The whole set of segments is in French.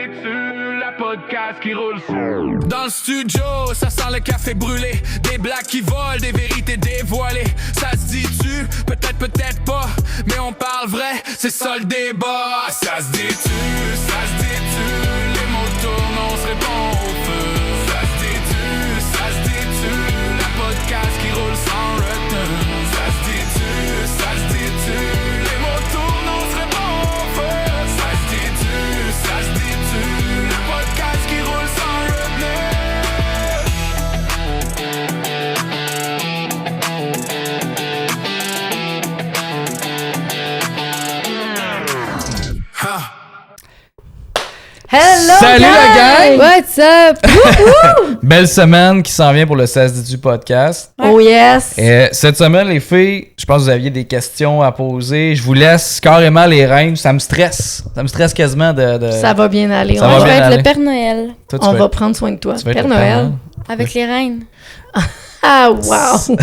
dis-tu, la podcast qui roule sur. Dans le studio, ça sent le café brûlé. Des blagues qui volent, des vérités dévoilées. Ça se dit-tu, peut-être, peut-être pas. Mais on parle vrai, c'est ça le débat. Ça se dit-tu, les mots tournent, on se répond au feu. Ça se dit-tu, la podcast qui roule sans retenue. Ça se dit-tu, les mots tournent, on se répond au feu. Ça se dit-tu, la podcast qui roule sans retenue. Hello, Salut gang! la gang! What's up? Wouhou! Belle semaine qui s'en vient pour le 16 du podcast. Oh yes! Cette semaine, les filles, je pense que vous aviez des questions à poser. Je vous laisse carrément les rênes. Ça me stresse. Ça me stresse quasiment de... Ça va bien aller. Ça On va va, bien Je vais être aller. le Père Noël Toi, tu on vas va être- prendre soin de toi. tu vas être Père le Noël. avec les reines. Ah, wow!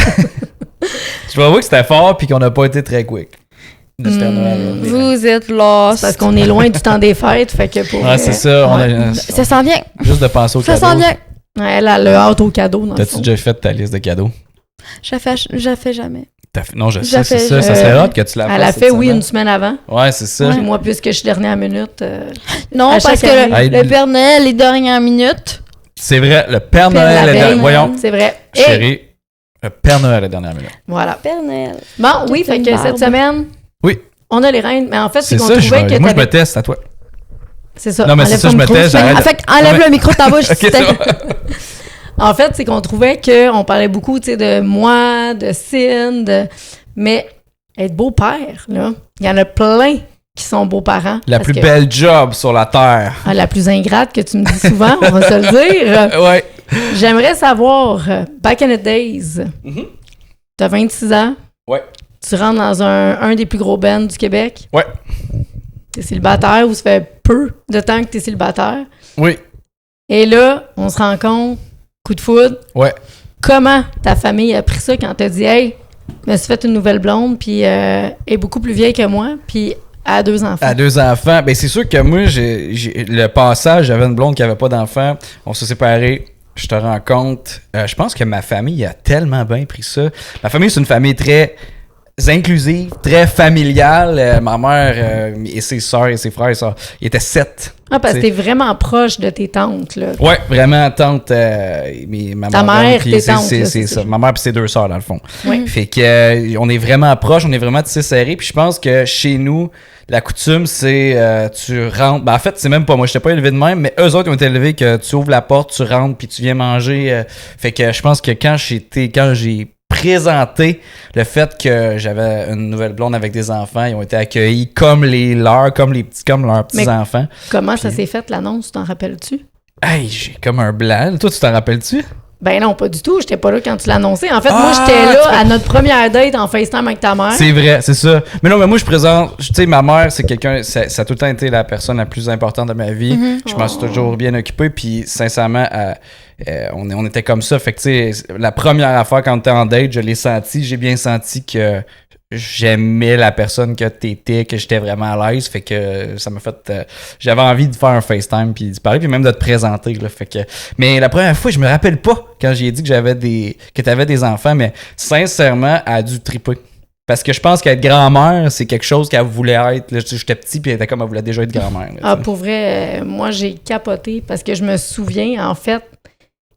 Je vais avouer que c'était fort puis qu'on n'a pas été très quick. De ce Père Noël. Vous êtes lost. Parce qu'on est loin du temps des fêtes, fait que pour... Ouais, c'est ça. On a, Ça s'en vient. juste de penser au Ça cadeau. s'en vient. Ouais, elle a le hâte au cadeau, dans le T'as-tu fond. déjà fait ta liste de cadeaux? Je fais jamais. Non, je sais, J'ai c'est fait- ça. Ça serait hot que tu la fasses. Elle a cette fait, oui, semaine. une semaine avant. Ouais, c'est ça. Puis moi, puisque je suis dernière minute... Non, À parce chaque que année. le Père Noël est dernière minute. C'est vrai, le Père Noël la est veille. dernière. Voyons, C'est vrai. Hey! chérie, le Père Noël est la dernière minute. Voilà. Père Noël. Bon, oui, Toute fait une que barbe. cette semaine... Oui. On a les reines, mais en fait, c'est C'est qu'on ça, trouvait que moi je me t'avais... teste à toi. C'est ça. Non, mais c'est enlève ça, ton je me micro, tais, tu fais- j'arrête. En fait, enlève Ouais. le micro de ta bouche. Ok, s'il te ça plaît. va. En fait, c'est qu'on trouvait qu'on parlait beaucoup, tu sais, de moi, de Cine, mais être beau-père, là, il y en a plein qui sont beaux-parents. La Parce plus que- belle job sur la Terre. Ah, la plus ingrate que tu me dis souvent, on va se le dire. Ouais. J'aimerais savoir, back in the days, t'as 26 ans, Ouais. tu rentres dans un des plus gros bands du Québec, Ouais. t'es célibataire ou ça fait peu de temps que t'es célibataire, Oui. et là, on se rend compte, coup de foudre, Ouais. comment ta famille a pris ça quand t'as dit « Hey, je me suis fait une nouvelle blonde, puis elle est beaucoup plus vieille que moi, puis elle a 2 enfants. À 2 enfants. Ben, c'est sûr que moi, j'ai le passage, j'avais une blonde qui avait pas d'enfants. On s'est séparés. Je te rends compte. Je pense que ma famille a tellement bien pris ça. Ma famille, c'est une famille très inclusive, très familiale. Ma mère et ses soeurs et ses frères et sœurs, ils étaient 7. Ah, parce que t'sais. t'es vraiment proche de tes tantes, là. Ouais, vraiment, tante, ma Ta maman, mère, puis tes c'est tantes, là, c'est c'est ça. ça. Ma mère puis ses 2 sœurs, dans le fond. Oui. Fait que on est vraiment proches, on est vraiment tissés serrés. Puis je pense que chez nous, la coutume, c'est tu rentres. Ben, en fait, c'est même pas moi, je t'ai pas élevé de même, mais eux autres ont été élevés que tu ouvres la porte, tu rentres, puis tu viens manger. Fait que je pense que quand j'ai présenté le fait que j'avais une nouvelle blonde avec des enfants, ils ont été accueillis comme leurs petits-enfants. Comment ça Puis- s'est fait, l'annonce, tu t'en rappelles-tu? Hey, j'ai comme un blanc. Toi, tu t'en rappelles-tu? Ben non, pas du tout. J'étais pas là quand tu l'as annoncé. En fait, moi, Ah, j'étais là tu à notre première date en FaceTime avec ta mère. C'est vrai, c'est ça. Mais non, mais moi, je présente... Tu sais, ma mère, c'est quelqu'un... Ça a tout le temps été la personne la plus importante de ma vie. Je m'en suis toujours bien occupé. Puis, sincèrement, on était comme ça. Fait que, tu sais, la première affaire, quand on était en date, je l'ai senti. J'ai bien senti que j'aimais la personne que t'étais, que j'étais vraiment à l'aise. Fait que ça m'a fait... j'avais envie de faire un FaceTime puis d'y parler, puis même de te présenter. Là, fait que, mais la première fois, je me rappelle pas quand j'ai dit que t'avais des enfants, mais sincèrement, elle a dû triper. Parce que je pense qu'être grand-mère, c'est quelque chose qu'elle voulait être. Là, j'étais petit, puis elle était comme elle voulait déjà être grand-mère. Là, Ah, tu sais. pour vrai, moi, j'ai capoté parce que je me souviens, en fait,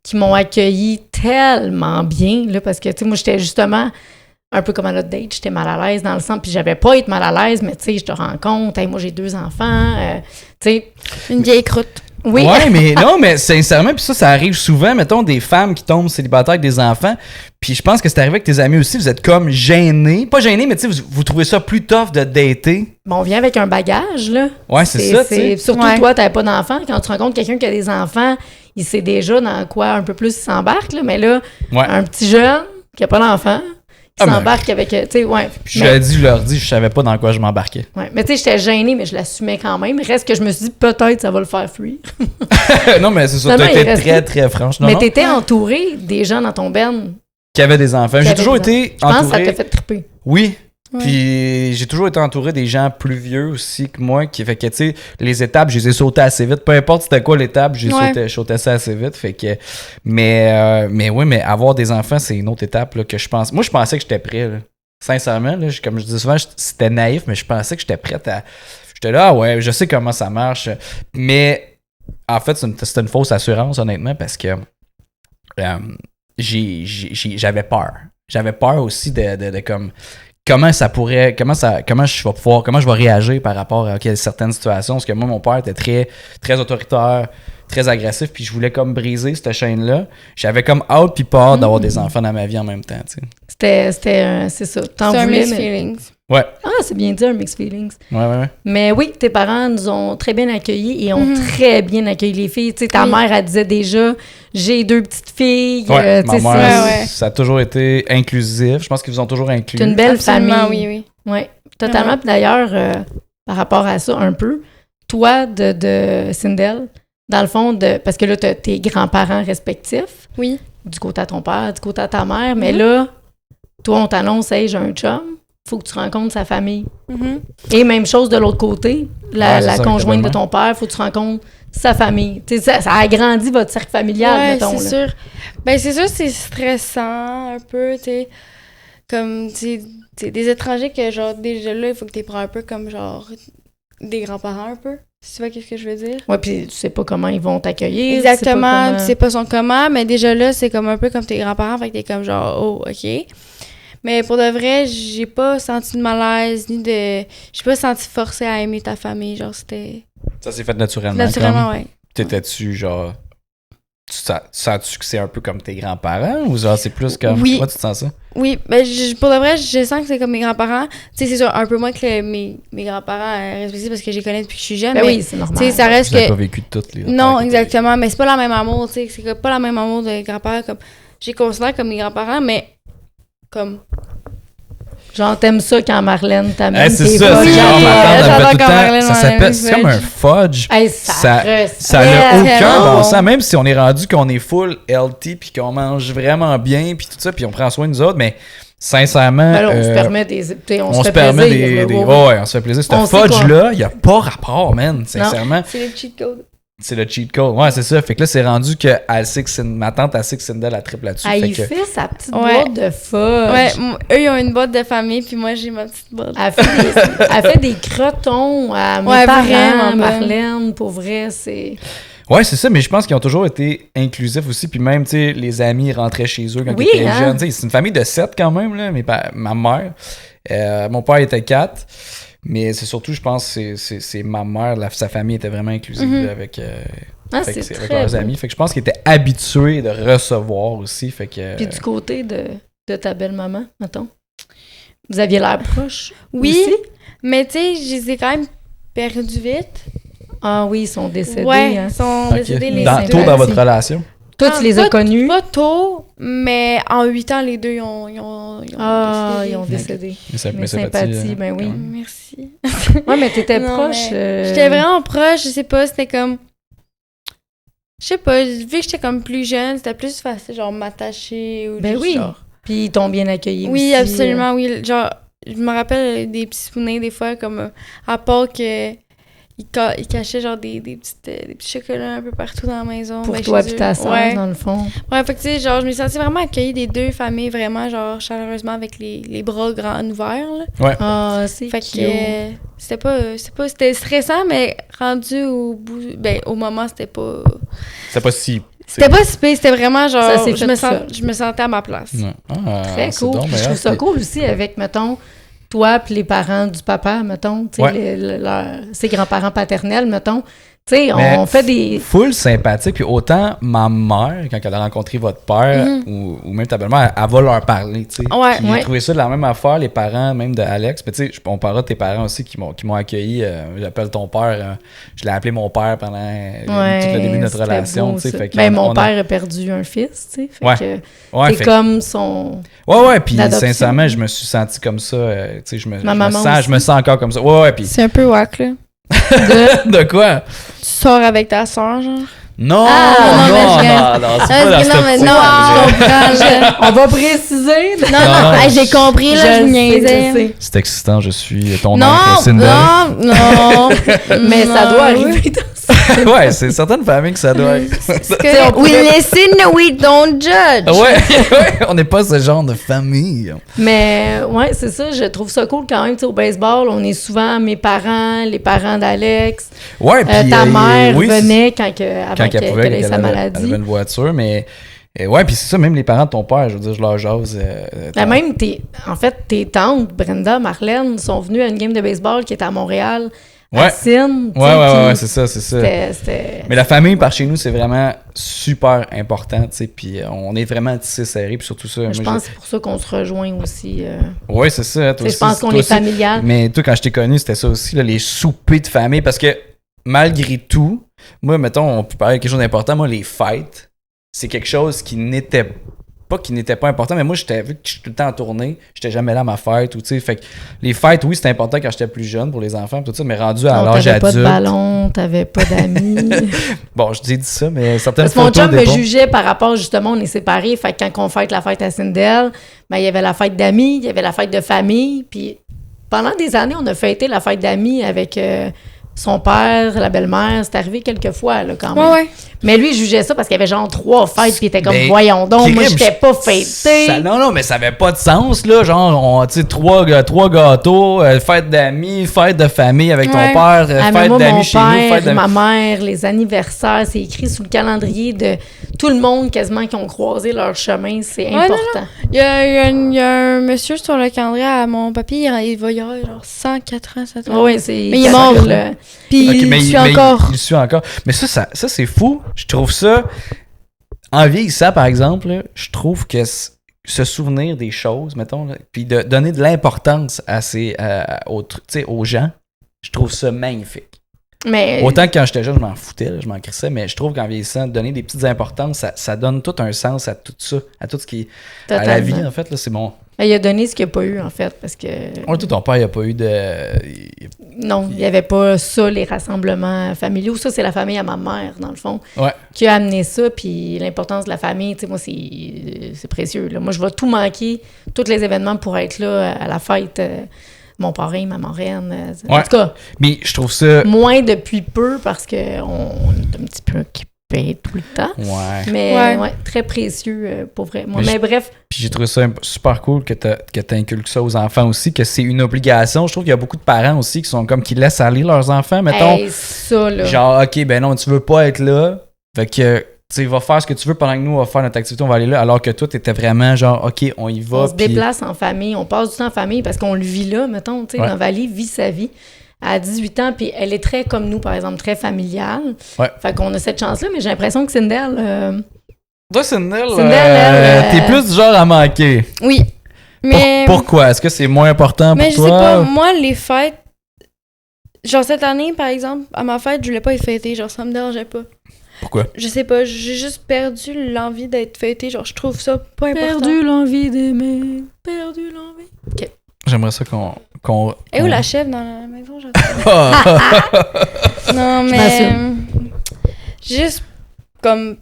qu'ils m'ont accueilli tellement bien, là, parce que, tu sais, moi, j'étais justement un peu comme à notre date, j'étais mal à l'aise dans le sens, puis j'avais pas à être mal à l'aise, mais tu sais, je te rends compte, hey, moi, j'ai 2 enfants, tu sais, Une vieille croûte. oui. Ouais, mais non, mais sincèrement, puis ça arrive souvent, mettons, des femmes qui tombent célibataires avec des enfants, puis je pense que c'est arrivé avec tes amis aussi, vous êtes comme gênés. Pas gênés, mais tu sais, vous trouvez ça plus tough de dater. Bon, on vient avec un bagage, là. Ouais, c'est ça, tu sais. Surtout Ouais. toi, t'avais pas d'enfants. Quand tu rencontres quelqu'un qui a des enfants, il sait déjà dans quoi un peu plus il s'embarque, là. Mais là, Ouais. un petit jeune qui a pas d'enfant, qui Ah, mais- s'embarque avec, tu sais, ouais. Puis je leur dis, je savais pas dans quoi je m'embarquais. Ouais. Mais tu sais, j'étais gênée, mais je l'assumais quand même. Reste que je me suis dit, peut-être ça va le faire fuir. Non, mais c'est ça, Finalement, t'as il été reste- très, très franche. Non, mais non, t'étais entouré des gens dans ton ben. qui avaient des enfants. Qui J'ai avaient toujours des été Je pense que ça entouré... t'a fait triper. Oui, Ouais. Puis j'ai toujours été entouré des gens plus vieux aussi que moi, qui fait que, tu sais, les étapes, je les ai sautées assez vite. Peu importe c'était quoi l'étape, j'ai sauté ça assez vite. Fait que, mais oui, mais avoir des enfants, c'est une autre étape là, que je pense. Moi, je pensais que j'étais prêt, là. Sincèrement, là, comme je dis souvent, c'était naïf, mais je pensais que j'étais prête à... J'étais là, ouais, je sais comment ça marche. Mais en fait, c'était une fausse assurance, honnêtement, parce que j'avais peur. J'avais peur aussi de comme... Comment je vais réagir par rapport à certaines situations. Parce que moi, mon père était très, très autoritaire, très agressif, puis je voulais comme briser cette chaîne-là. J'avais comme hâte puis peur d'avoir des enfants dans ma vie en même temps, tu sais. C'est ça. T'en C'est un voulais, mixed mais... feelings. Ouais. Ah, c'est bien dit, un mixed feelings. Ouais. Mais oui, tes parents nous ont très bien accueillis et ont très bien accueilli les filles. Tu sais, ta mère, elle disait déjà, j'ai 2 petites filles. Ouais, tu sais, ma mère, ouais. ça a toujours été inclusif. Je pense qu'ils vous ont toujours inclus. c'est une belle Absolument, famille. oui. Oui, totalement. Puis d'ailleurs, par rapport à ça, un peu, toi, de Sindel, dans le fond, parce que là, tu as tes grands-parents respectifs, Oui. du côté à ton père, du côté à ta mère, mais là, toi, on t'annonce, hey, j'ai un chum, faut que tu rencontres sa famille. Et même chose de l'autre côté, la ça, conjointe de exactement. ton père, faut que tu rencontres sa famille. Tu sais, ça agrandit votre cercle familial, Ouais, mettons. c'est là. sûr. Ben, c'est sûr, c'est stressant un peu, tu sais. Comme, tu sais, des étrangers que, genre, déjà là, il faut que tu les prends un peu comme, genre, des grands-parents un peu. Si tu vois qu'est-ce que je veux dire? Ouais, puis tu sais pas comment ils vont t'accueillir. Exactement, tu tu sais pas son comment, mais déjà là, c'est comme un peu comme tes grands-parents, fait que t'es comme genre, oh, ok. Mais pour de vrai, j'ai pas senti de malaise, ni de... J'ai pas senti forcé à aimer ta famille, genre, c'était... Ça s'est fait naturellement. Naturellement, comme. ouais. T'étais-tu genre... Sens-tu que c'est un peu comme tes grands-parents ou genre c'est plus comme... Oui. Comment tu te sens ça? Oui, ben pour de vrai, je sens que c'est comme mes grands-parents. Tu sais, c'est sûr, un peu moins que mes grands-parents respectifs parce que je les connais depuis que je suis jeune. Ben mais, oui, c'est normal. tu sais, ça reste Vous avez que... pas vécu toutes les... Non, exactement, mais c'est pas la même amour, tu sais, c'est pas la même amour de grands-parents, comme... Je les considère comme mes grands-parents, mais comme... Genre, t'aimes ça quand Marlène t'amène Hey, c'est tes ça, fudge c'est à genre toi. ma tante, elle j'adore me fait tout le quand temps... Marlène Ça m'enlève s'appelle... une C'est comme un fudge. Hey, Ça ça n'a aucun tellement bon bon. sens, même si on est rendu qu'on est full healthy puis qu'on mange vraiment bien puis tout ça puis on prend soin de nous autres, mais sincèrement Ben là, on se permet des... on se se fait permet plaisir, des là, ouais, on se fait plaisir. On Ce sait fudge là, il y a pas rapport, man, sincèrement. C'est le cheat code. C'est le cheat code. Ouais, c'est ça. Fait que là c'est rendu que elle sait que ma tante elle sait que Cindy la triple là-dessus. Ah, Fait il que fait sa petite Ouais. boîte de fudge. Ouais, eux, ils ont une boîte de famille, puis moi, j'ai ma petite boîte. Elle fait des crotons à mes Ouais, parents, vraiment bonne. Marlène, pour vrai, c'est... ouais, c'est ça, mais je pense qu'ils ont toujours été inclusifs aussi. Puis même, tu sais, les amis rentraient chez eux quand Oui, ils étaient hein? jeunes. Tu sais, c'est une famille de 7 quand même, là, ma mère. Mon père était 4. Mais c'est surtout, je pense, c'est ma mère, sa famille était vraiment inclusive là, avec, c'est avec très leurs beau. amis. Fait que je pense qu'ils étaient habitués de recevoir aussi. Fait que, Puis du côté de ta belle-maman, mettons, vous aviez l'air proche Oui, aussi? mais tu sais, je les ai quand même perdus vite. Ah oui, ils sont décédés. Ouais, hein. ils sont Ok. décédés les Dans- deux. tôt dans votre relation. Toi, tu les as pas- connus? Pas tôt, mais en 8 ans, les deux, ils ont Ah, décédé. ils ont décédé. Mais Mes sympathies, ben oui. quand même. Merci. Ouais, mais t'étais Non, proche. mais J'étais vraiment proche, je sais pas, c'était comme... Je sais pas, vu que j'étais comme plus jeune, c'était plus facile, genre m'attacher ou Ben juste, oui. genre... Puis ils t'ont bien accueilli Oui, aussi. absolument, oui. Genre, je me rappelle des petits souvenirs des fois, comme à part que ils cachaient genre des petits chocolats un peu partout dans la maison. Pour ben, toi chez puis eux. ta sœur, Ouais. dans le fond. Ouais, fait que tu sais, genre, je me sentais vraiment accueillie des deux familles, vraiment, genre, chaleureusement, avec les bras grands ouverts, là. Ah, c'est Fait que cute. c'était stressant, mais rendu au bout, ben, au moment, c'était pas... C'est pas si. C'était pas si pire, c'était vraiment genre, Ça s'est fait tout seul. je me sentais à ma place. Ouais. Ah, Très c'est cool. donc Puis je bien trouve ça hot. cool aussi avec, mettons, toi puis les parents du papa, mettons, tu sais, Ouais. ses grands-parents paternels, mettons. Tu sais, Mais on fait des... Full sympathique. Puis autant ma mère, quand elle a rencontré votre père, ou même ta belle-mère, elle va leur parler, tu sais. Ouais. Puis j'ai trouvé ça de la même affaire, les parents, même de Alex. Puis tu sais, on parlera de tes parents aussi qui m'ont accueilli. J'appelle ton père, je l'ai appelé mon père pendant tout le début de notre c'était relation, beau, tu sais. ça. Fait que Ben, on mon a- père a perdu un fils, tu sais. Fait Ouais. que Ouais, t'es fait- comme son... ouais, puis d'adoption. sincèrement, je me suis senti comme ça. Tu sais, je Ma maman aussi. me sens encore comme ça. Ouais, puis C'est un peu wack, là. de quoi? Tu sors avec ta soeur, genre. Non, Ah, non, mais non, c'est pas dans non, mais cette non, je optique-là. comprends, là. On va préciser. Non, non, non. hey, j'ai compris, là, je Je niaisais. sais. C'est excitant, je suis ton Non, oncle, Cindy. non. Mais ça doit oui. arriver dans Ouais, c'est certaines familles que ça doit être. C'est correct. We listen, we don't judge. Ouais, on n'est pas ce genre de famille. Mais ouais, c'est ça, je trouve ça cool quand même. Tu sais, au baseball, on est souvent mes parents, les parents d'Alex. Ouais, puis Ta mère oui, venait avant quand qu'elle elle pouvait, ait qu'elle sa avait maladie. une voiture, mais ouais, puis c'est ça, même les parents de ton père, je veux dire, je leur jase. Ben, même tes tantes, Brenda, Marlène, sont venues à une game de baseball qui était à Montréal, à Ouais. Sine. tu sais, Ouais, puis c'est ça. C'était... Mais la famille, par chez nous, c'est vraiment super important, tu sais, puis on est vraiment tissé serré, puis surtout ça. Je pense que c'est pour ça qu'on se rejoint aussi. Ouais, c'est ça. Toi Tu sais, je aussi, pense qu'on toi est aussi. familial. Mais toi, quand je t'ai connu, c'était ça aussi, là, les soupers de famille, parce que malgré tout, moi, mettons, on peut parler de quelque chose d'important, moi, les fêtes, c'est quelque chose qui n'était pas important, mais moi, vu que je suis tout le temps en tournée, j'étais jamais là à ma fête, ou tu sais, fait que les fêtes, oui, c'était important quand j'étais plus jeune pour les enfants, tout ça, mais rendu à Non, l'âge t'avais pas de adulte. ballon, t'avais pas d'amis. Bon, je t'ai dit ça, mais certaines Parce que mon photos chum me dépendent. jugeait par rapport, justement, on est séparés. Fait que quand on fête la fête à Sindel, ben, il y avait la fête d'amis, il y avait la fête de famille. Puis pendant des années, on a fêté la fête d'amis avec son père, la belle-mère. C'est arrivé quelques fois, là, quand même. Ouais. Mais lui, il jugeait ça parce qu'il y avait genre 3 fêtes, puis il était comme, Ben, voyons donc, moi, crime, j'étais pas fêté. Non, mais ça avait pas de sens, là. Genre, tu sais, trois gâteaux, fête d'amis, fête de famille avec ton Ouais. père, Ah, mais fête moi, mon d'amis chez nous, père, fête d'amis. ma mère, les anniversaires, c'est écrit sous le calendrier de tout le monde quasiment qui ont croisé leur chemin. C'est non, important. Il y a un monsieur sur le calendrier à mon papy, il va y avoir genre 104 ans, ça doit. Oui, c'est. Mais il est mort. là. Puis Ok, il mais suit encore. Il suit encore. Mais ça c'est fou. Je trouve ça. En vieillissant, par exemple, là, je trouve que se souvenir des choses, mettons, là, puis de donner de l'importance à aux gens, je trouve ça magnifique. Mais Autant que quand j'étais jeune, je m'en foutais, là, je m'en crissais, mais je trouve qu'en vieillissant, donner des petites importances, ça donne tout un sens à tout ça, à tout ce qui est à la vie, en fait. Là, c'est bon. il a donné ce qu'il n'y a pas eu, en fait, parce que. Ouais, toi, ton père, il n'a pas eu de. Non, il n'y avait pas ça, les rassemblements familiaux. Ça, c'est la famille à ma mère, dans le fond, Ouais. qui a amené ça. Puis l'importance de la famille, tu sais, moi, c'est précieux. Là. Moi, je vais tout manquer, tous les événements pour être là à la fête. Mon parrain, ma marraine. En Ouais. tout cas, Mais je trouve ça. moins depuis peu parce qu'on est un petit peu occupé tout le temps. Ouais. Mais Ouais. très précieux pour vrai. Moi, Mais mais bref, Puis j'ai trouvé ça super cool que t'inculques ça aux enfants aussi, que c'est une obligation. Je trouve qu'il y a beaucoup de parents aussi qui laissent aller leurs enfants, mettons. hey, ça, là. Genre, OK, ben non, tu veux pas être là. Fait que, tu sais, va faire ce que tu veux pendant que nous, on va faire notre activité, on va aller là. Alors que toi, t'étais vraiment genre, OK, on y va. On se puis- déplace en famille, on passe du temps en famille parce qu'on le vit là, mettons, tu sais, Ouais. dans Valie vit sa vie à 18 ans, puis elle est très comme nous, par exemple, très familiale. Ouais. Fait qu'on a cette chance-là, mais j'ai l'impression que Sindel, Toi, Sindel, elle, t'es plus du genre à manquer. Oui. Mais. Pourquoi? Est-ce que c'est moins important pour Mais je toi? sais pas, moi, les fêtes. Genre, cette année, par exemple, à ma fête, je voulais pas être fêtée. Genre, ça me dérangeait pas. Pourquoi? Je sais pas, j'ai juste perdu l'envie d'être fêtée. Genre, je trouve ça pas important. perdu l'envie d'aimer, perdu l'envie. J'aimerais ça qu'on... Et où on- la chef dans la maison? J'entends. Ah! Non, mais. m'assume. Juste comme.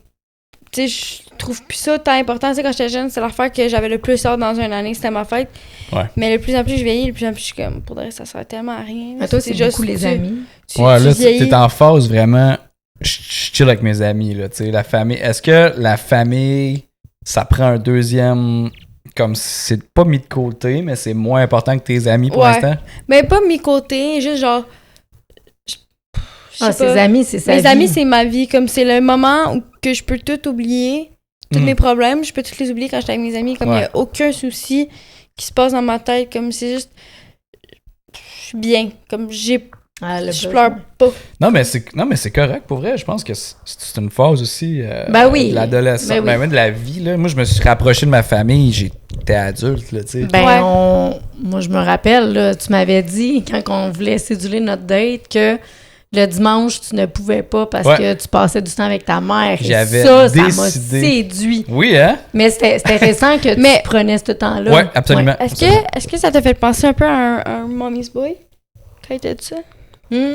Tu sais, je trouve plus ça tant important. Tu sais, quand j'étais jeune, c'est l'affaire que j'avais le plus hâte dans une année, c'était ma fête. Ouais. Mais le plus en plus je vieillis, le plus en plus je suis comme, pour de vrai, ça sert tellement à rien. Mais toi, c'est juste, beaucoup les amis. Ouais, là, vieillis. t'es en phase vraiment. Je chill avec mes amis, là, tu sais, la famille. Est-ce que la famille, ça prend un deuxième. Comme c'est pas mis de côté, mais c'est moins important que tes amis pour Ouais. l'instant? Mais pas mis côté, juste genre. Je Ah, sais pas. ses amis, c'est sa Mes vie. amis, c'est ma vie. Comme c'est le moment où que je peux tout oublier, tous Mm. mes problèmes, je peux tous les oublier quand je suis avec mes amis. Comme il Ouais. n'y a aucun souci qui se passe dans ma tête. Comme c'est juste. Je suis bien. Comme Ah, le je besoin. pleure pas. Non, mais c'est correct pour vrai. Je pense que c'est une phase aussi Ben oui. de l'adolescence, Ben oui. même de la vie. Là. Moi, je me suis rapproché de ma famille. J'étais adulte, là, tu sais. Ben, Ouais. moi, je me rappelle, là, tu m'avais dit, quand on voulait céduler notre date, que le dimanche, tu ne pouvais pas parce Ouais. que tu passais du temps avec ta mère. Et J'avais ça m'a décidé. séduit. Oui, hein? Mais c'était récent que Mais- tu prenais ce temps-là. Ouais, absolument. Est-ce que ça t'a fait penser un peu à un mommy's boy quand il t'a dit ça? Hmm,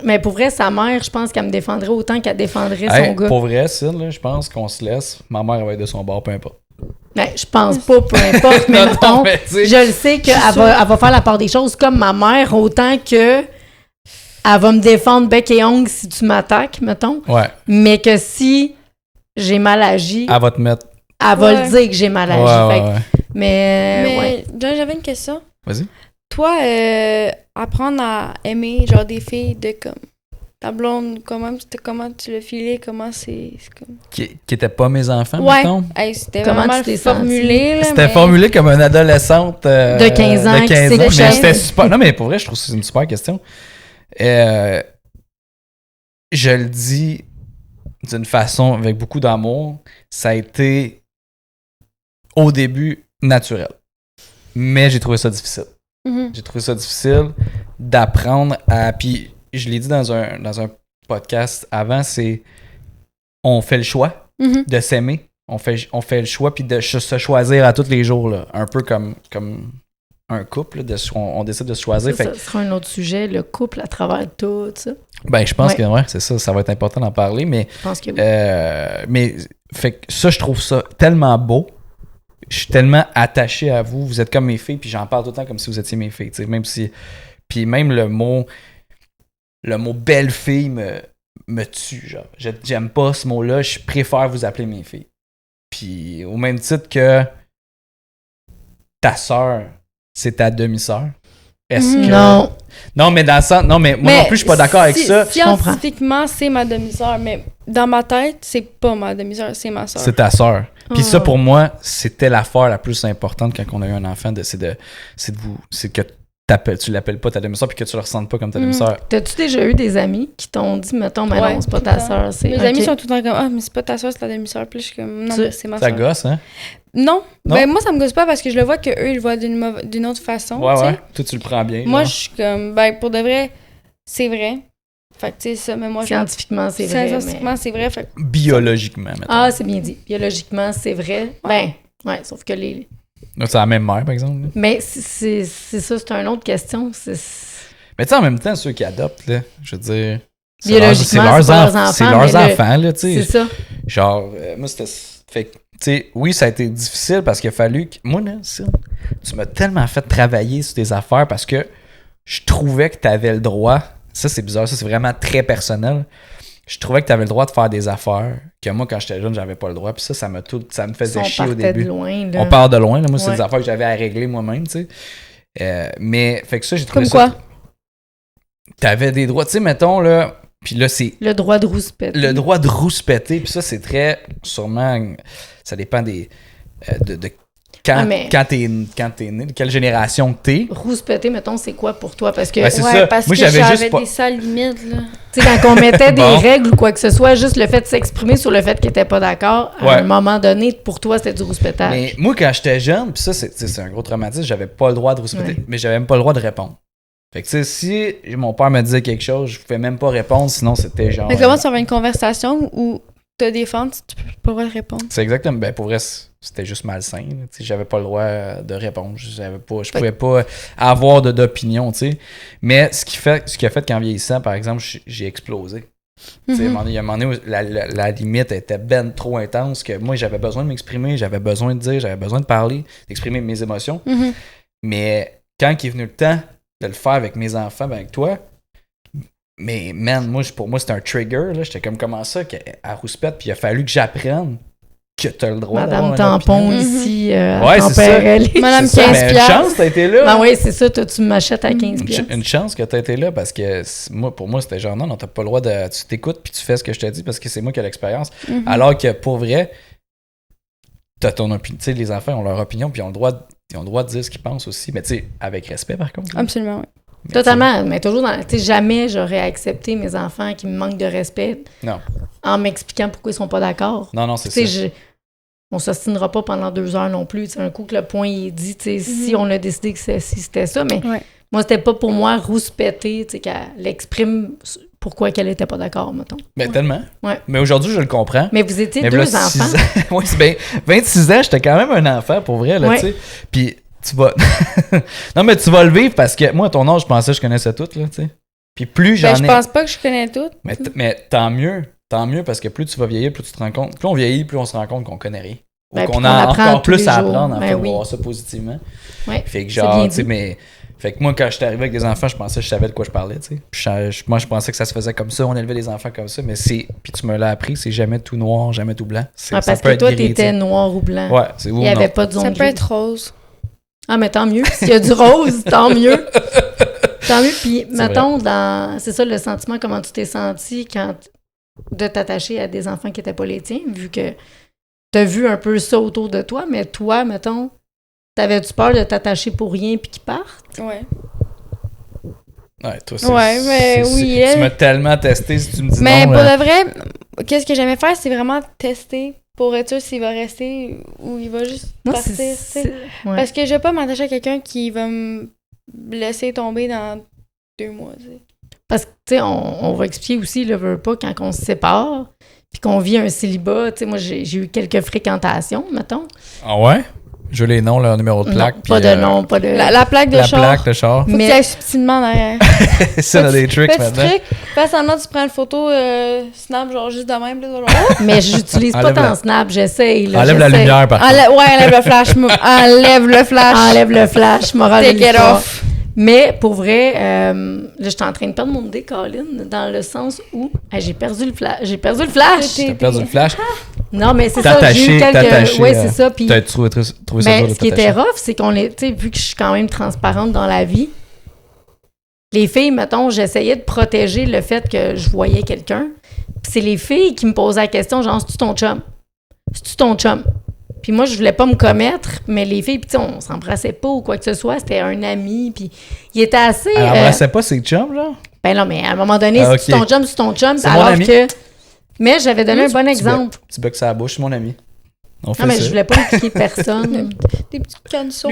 Mais pour vrai, sa mère, je pense qu'elle me défendrait autant qu'elle défendrait Hey, son gars. pour vrai, ça, là, je pense qu'on se laisse. Ma mère, elle va être de son bord, peu importe. Ben, je pense pas, peu importe, mais Non, mettons, mais tu sais, je le sais qu'elle va faire la part des choses comme ma mère, autant que elle va me défendre bec et ongle si tu m'attaques, mettons. Ouais, Mais que si j'ai mal agi, elle va te mettre. elle va le dire que j'ai mal agi. Ouais, Fait que- ouais. Mais ouais. John, j'avais une question. Vas-y. Toi, apprendre à aimer, genre, des filles de comme ta blonde, comment tu l'as filé, comment c'est comme... Qui étaient pas mes enfants, Ouais. mettons. Hey, c'était Comment vraiment tu t'es formulé, là, C'était mais- formulé comme une adolescente De 15 ans de qui 15 sait ans, que mais j'aime. c'était super. Non, mais pour vrai, je trouve que c'est une super question. Je le dis d'une façon avec beaucoup d'amour. Ça a été au début naturel. Mais j'ai trouvé ça difficile. Mhm. J'ai trouvé ça difficile d'apprendre à. Puis je l'ai dit dans un podcast avant, c'est on fait le choix Mhm. de s'aimer. On fait le choix puis de se choisir à tous les jours, là. Un peu comme un couple, là, on décide de se choisir. Ça sera un autre sujet, le couple à travers tout ça. Ben, je pense Ouais. que ouais, c'est ça, ça va être important d'en parler, mais Je pense que oui. mais fait que ça, je trouve ça tellement beau. Je suis tellement attaché à vous. Vous êtes comme mes filles, puis j'en parle tout le temps comme si vous étiez mes filles. Tu sais, même si. Puis même le mot belle-fille me tue. Genre. J'aime pas ce mot-là. Je préfère vous appeler mes filles. Puis au même titre que ta sœur, c'est ta demi-sœur. Est-ce que. Non. Non, mais dans le sens. Non, mais moi non plus, je suis pas d'accord avec ça. Scientifiquement, c'est ma demi-sœur, mais dans ma tête, c'est pas ma demi-sœur, c'est ma sœur. C'est ta sœur. Puis Oh. ça, pour moi, c'était l'affaire la plus importante quand on a eu un enfant, c'est que tu l'appelles pas ta demi-sœur puis que tu le ressentes pas comme ta demi-sœur. T'as-tu déjà eu des amis qui t'ont dit, mettons, mais Ouais, non, c'est pas tout ta le temps. sœur, c'est. Mes ok. amis sont tout le temps comme, ah, mais c'est pas ta sœur, c'est ta demi-sœur. Puis là, je suis comme, non, Tu- mais c'est ma Ça sœur. gosse, hein? Non. Non? Ben, moi, ça me gosse pas parce que je le vois qu'eux, ils le voient d'une autre façon. Ouais, tu sais. ouais. Toi, tu le prends bien. Moi, genre. je suis comme, ben, pour de vrai, c'est vrai. Fait que, tu sais, ça, mais moi, Scientifiquement, c'est vrai. mais- Scientifiquement, c'est vrai. Fait que- Biologiquement, maintenant. Ah, c'est bien dit. Biologiquement, c'est vrai. Ben, ouais, sauf que les. C'est la même mère, par exemple. là. Mais c'est ça, c'est une autre question. Mais tu sais, en même temps, ceux qui adoptent, là, je veux dire. Biologiquement, c'est pas leurs enfants, C'est leurs mais le- enfants, là, tu C'est sais. ça. Genre, moi, c'était. Fait que, tu sais, oui, ça a été difficile parce qu'il a fallu que. Moi, là, ça, tu m'as tellement fait travailler sur tes affaires parce que je trouvais que tu avais le droit. Ça, c'est bizarre, ça, c'est vraiment très personnel. Je trouvais que tu avais le droit de faire des affaires que moi, quand j'étais jeune, j'avais pas le droit. Puis ça me faisait On chier au partait début. de loin, là. On part de loin, là. Moi, c'est Ouais. des affaires que j'avais à régler moi-même, tu sais. Mais, fait que ça, j'ai trouvé Comme ça. quoi? T'avais des droits, tu sais, mettons, là. Puis là, c'est Le droit de rouspète. le droit de rouspéter. Puis ça, c'est très. Sûrement. Ça dépend des. De quand, Ah, mais- quand t'es né, de quelle génération que t'es. Rouspéter, mettons, c'est quoi pour toi? Parce que, Ben, c'est ouais, ça. parce Moi, que j'avais j'avais juste pas- des sales limites, là. tu sais, quand on mettait des Bon. règles ou quoi que ce soit, juste le fait de s'exprimer sur le fait qu'il était pas d'accord, à Ouais. un moment donné, pour toi, c'était du rouspétage. Mais moi, quand j'étais jeune, puis ça, c'est un gros traumatisme, j'avais pas le droit de rouspéter, Ouais. mais j'avais même pas le droit de répondre. Fait que, tu sais, si mon père me disait quelque chose, je pouvais même pas répondre, sinon c'était genre. Mais comment tu avais une conversation où te défendre, tu peux pas répondre? C'est exactement. Ben, pour vrai, c'était juste malsain. Là, tu sais, j'avais pas le droit de répondre. Je pouvais pas avoir d'opinion, tu sais. Mais ce qui a fait qu'en vieillissant, par exemple, j'ai explosé. Tu sais, à un moment donné, il y a un moment donné où la limite était ben trop intense que moi, j'avais besoin de m'exprimer, j'avais besoin de dire, j'avais besoin de parler, d'exprimer mes émotions. Mhm. Mais quand il est venu le temps de le faire avec mes enfants, ben avec toi, mais man, pour moi, c'était un trigger. Là. J'étais comme, comment ça, à rouspète, puis il a fallu que j'apprenne que t'as le droit Madame d'avoir une Tampon opinion. ici, Ouais, c'est ça. tempérait les... Madame C'est ça, 15 mais une piastres. chance, t'as été là. Ben oui, c'est ça, toi, tu m'achètes à 15 piastres. Une chance que t'as été là parce que pour moi, c'était genre, non, t'as pas le droit de. Tu t'écoutes puis tu fais ce que je te dis parce que c'est moi qui ai l'expérience. Mhm. Alors que pour vrai, t'as ton opinion. Tu sais, les enfants ont leur opinion puis ils ont le droit de dire ce qu'ils pensent aussi. Mais tu sais, avec respect par contre. là. Absolument, oui. Mais Totalement, mais toujours dans... Tu sais, jamais j'aurais accepté mes enfants qui me manquent de respect Non. en m'expliquant pourquoi ils sont pas d'accord. Non, c'est Tu sais, ça. on s'ostinera pas pendant 2 heures non plus. Tu sais, un coup que le point est dit, tu sais, si on a décidé que si c'était ça, mais Ouais. moi, c'était pas pour moi rouspéter, tu sais, qu'elle exprime pourquoi qu'elle était pas d'accord, mettons. Ben, tellement. Ouais. Mais aujourd'hui, je le comprends. Mais vous étiez Mais 2 voilà, enfants. 6 ans. Oui, c'est bien. 26 ans, j'étais quand même un enfant, pour vrai, là, Ouais. tu sais. Puis tu vas. Non, mais tu vas le vivre parce que moi, à ton âge, je pensais que je connaissais tout, là, tu sais. Puis plus j'en Ben, je ai... pense pas que je connais toutes. Mais tant mieux, parce que plus tu vas vieillir, plus tu te rends compte... Plus on vieillit, plus on se rend compte qu'on connaît rien. Ou Ben, qu'on puis qu'on a apprend encore tous plus les à jours. apprendre, en Ben fait, oui. on va voir ça positivement. Ouais, Fait que c'est genre, bien tu sais, dit. mais... Fait que moi, quand j'étais arrivé avec des enfants, je pensais que je savais de quoi je parlais, tu sais. Puis moi, je pensais que ça se faisait comme ça, on élevait les enfants comme ça, mais c'est... Puis tu me l'as appris, c'est jamais tout noir, jamais tout blanc. Ouais, ça parce peut que être toi, gris, t'étais tu sais. noir ou blanc. Ouais, c'est où Il n'y avait non. pas de zone Ça peut grise. être rose. Ah, mais tant mieux. S'il y a du rose, tant mieux. Tant mieux. Puis, mettons, c'est ça le sentiment, comment tu t'es senti de t'attacher à des enfants qui n'étaient pas les tiens, vu que tu as vu un peu ça autour de toi, mais toi, mettons, t'avais-tu peur de t'attacher pour rien puis qu'ils partent? Ouais. Ouais, toi, Ouais, mais oui, Tu m'as tellement testé si tu me dis Mais non. pour de vrai, qu'est-ce que j'aimais faire, c'est vraiment tester pour être sûr s'il va rester ou il va juste partir. tu sais. Ouais. Parce que je vais pas m'attacher à quelqu'un qui va me laisser tomber dans 2 mois. Tu sais. Parce que, tu sais, on va expliquer aussi, le veut pas, quand on se sépare, puis qu'on vit un célibat, tu sais, moi, j'ai eu quelques fréquentations, mettons. Ah ouais? Je veux les noms, leur numéro de plaque. Non, pas de nom, pas de... La plaque de La char. plaque de char. Faut que Mais- tu ailles subtilement derrière. C'est dans des tricks Petit maintenant. truc, fais semblant, tu prends une photo Snap, genre juste de même. Là, genre, Mais j'utilise pas Enlève ton la- Snap, j'essaye. Là, Enlève la j'essaye. lumière, par contre. enlève le flash. Enlève le flash. Enlève le flash, morale de Take it l'histoire. off. Mais pour vrai, là, j'étais en train de perdre mon idée, Colin, dans le sens où j'ai perdu le flash. J'ai perdu le flash! T'es- T'as perdu le flash. Non, mais c'est ça, j'ai eu quelques... Oui, c'est ça. Puis, T'as trouvé ça mais dur de ce qui était t'attacher. rough, c'est qu'on est, tu sais, vu que je suis quand même transparente dans la vie, les filles, mettons, j'essayais de protéger le fait que je voyais quelqu'un. Puis c'est les filles qui me posaient la question, genre, c'est-tu ton chum? C'est-tu ton chum? Puis moi, je voulais pas me commettre, mais les filles, puis tu sais, on s'embrassait pas ou quoi que ce soit, c'était un ami, puis il était assez... Elle embrassait pas ses chums, genre? Ben non, mais à un moment donné, Ah, c'est ok. ton chum, c'est ton chum, C'est mon alors ami. que... Mais j'avais donné un bon exemple. Petit bec sur la bouche, c'est mon ami. On fait Non, mais ça. je voulais pas impliquer personne. Des petites cançons.